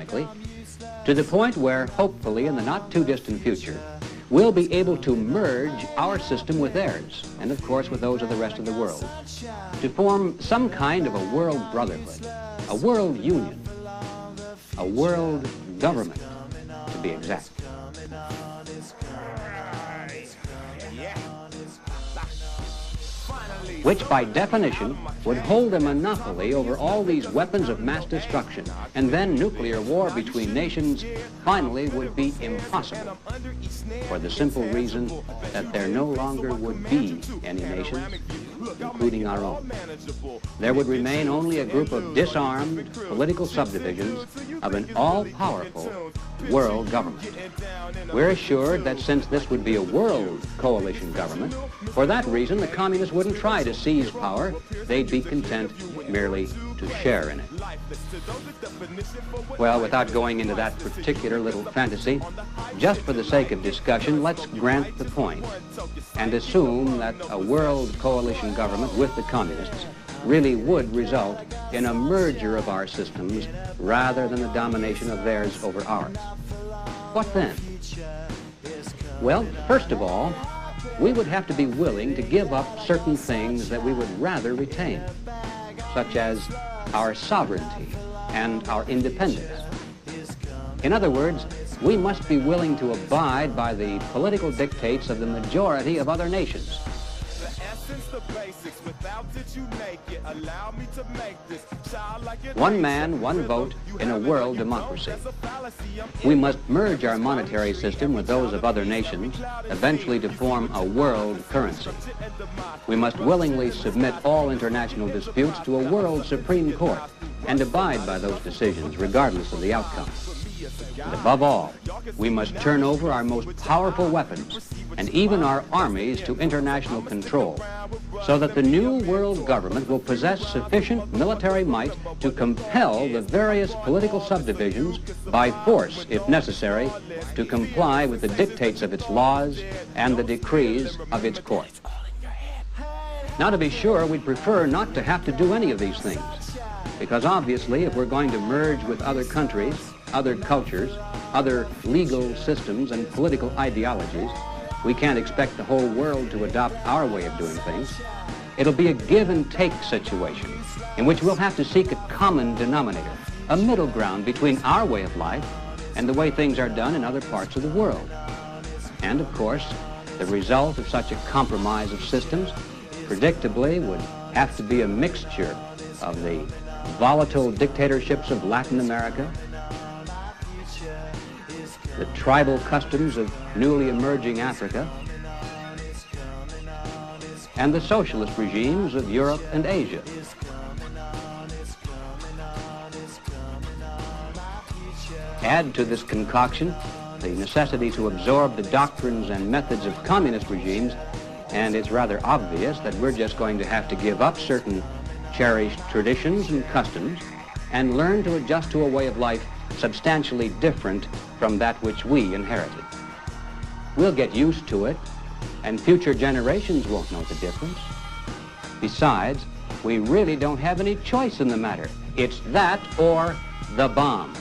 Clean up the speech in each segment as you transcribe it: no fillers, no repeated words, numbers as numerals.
economically, to the point where, hopefully, in the not-too-distant future, we'll be able to merge our system with theirs, and of course with those of the rest of the world, to form some kind of a world brotherhood, a world union, a world government, to be exact. Which by definition would hold a monopoly over all these weapons of mass destruction, and then nuclear war between nations finally would be impossible, for the simple reason that there no longer would be any nations, including our own. There would remain only a group of disarmed political subdivisions of an all-powerful world government. We're assured that since this would be a world coalition government, for that reason the communists wouldn't try to seize power. They'd be content merely to share in it. Well, without going into that particular little fantasy, just for the sake of discussion, let's grant the point and assume that a world coalition government with the communists really would result in a merger of our systems rather than the domination of theirs over ours. What then? Well, first of all, we would have to be willing to give up certain things that we would rather retain, such as our sovereignty and our independence. In other words, we must be willing to abide by the political dictates of the majority of other nations. One man, one vote in a world democracy. We must merge our monetary system with those of other nations, eventually to form a world currency. We must willingly submit all international disputes to a world Supreme Court and abide by those decisions regardless of the outcome. And above all, we must turn over our most powerful weapons and even our armies to international control, so that the new world government will possess sufficient military might to compel the various political subdivisions by force, if necessary, to comply with the dictates of its laws and the decrees of its court. Now, to be sure, we'd prefer not to have to do any of these things, because obviously if we're going to merge with other countries, other cultures, other legal systems and political ideologies, we can't expect the whole world to adopt our way of doing things. It'll be a give and take situation in which we'll have to seek a common denominator, a middle ground between our way of life and the way things are done in other parts of the world. And of course, the result of such a compromise of systems predictably would have to be a mixture of the volatile dictatorships of Latin America, the tribal customs of newly emerging Africa, and the socialist regimes of Europe and Asia. Add to this concoction the necessity to absorb the doctrines and methods of communist regimes, and it's rather obvious that we're just going to have to give up certain cherished traditions and customs and learn to adjust to a way of life substantially different from that which we inherited. We'll get used to it, and future generations won't know the difference. Besides, we really don't have any choice in the matter. It's that or the bomb.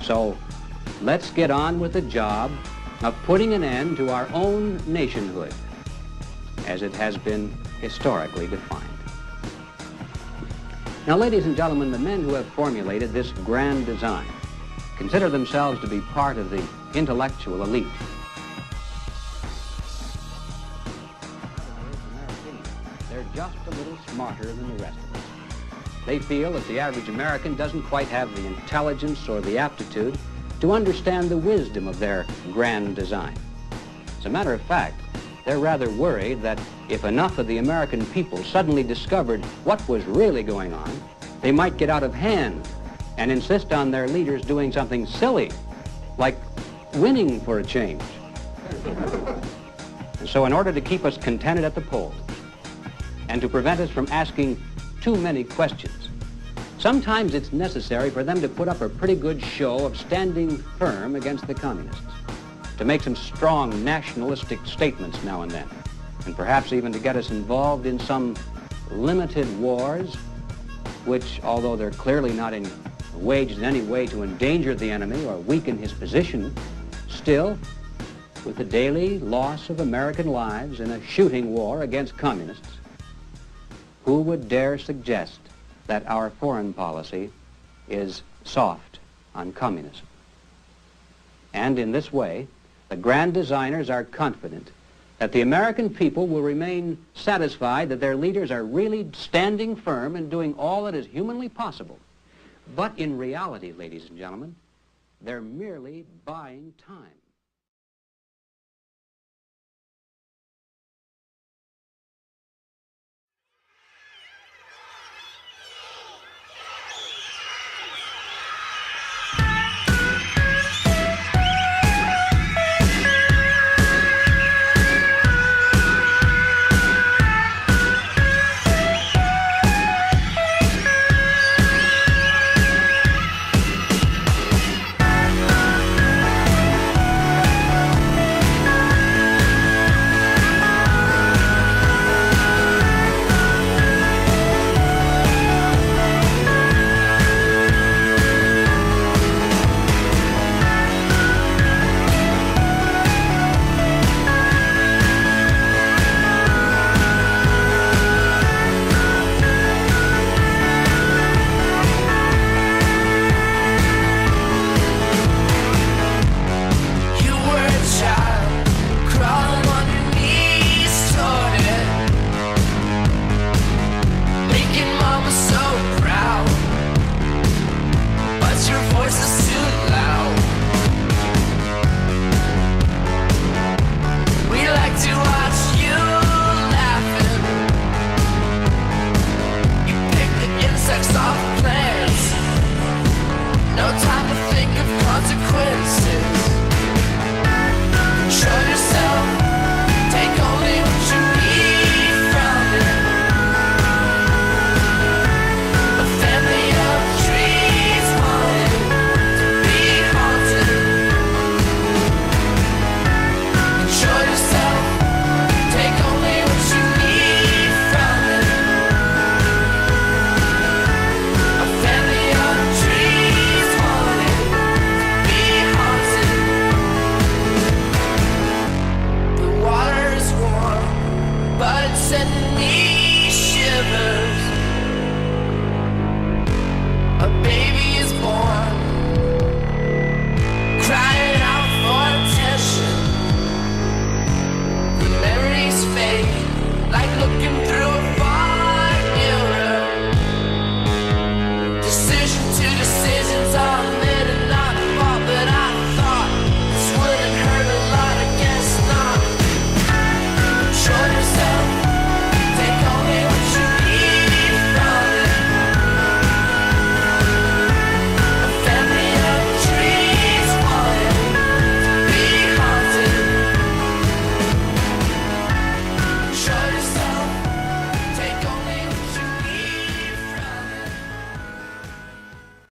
So let's get on with the job of putting an end to our own nationhood, as it has been historically defined. Now, ladies and gentlemen, the men who have formulated this grand design consider themselves to be part of the intellectual elite. They're just a little smarter than the rest of us. They feel that the average American doesn't quite have the intelligence or the aptitude to understand the wisdom of their grand design. As a matter of fact, they're rather worried that if enough of the American people suddenly discovered what was really going on, they might get out of hand and insist on their leaders doing something silly, like winning for a change. And so in order to keep us contented at the polls and to prevent us from asking too many questions, sometimes it's necessary for them to put up a pretty good show of standing firm against the communists, to make some strong nationalistic statements now and then, and perhaps even to get us involved in some limited wars, which, although they're clearly not in waged in any way to endanger the enemy or weaken his position, still, with the daily loss of American lives in a shooting war against communists, who would dare suggest that our foreign policy is soft on communism? And in this way, the grand designers are confident that the American people will remain satisfied that their leaders are really standing firm and doing all that is humanly possible. But in reality, ladies and gentlemen, they're merely buying time.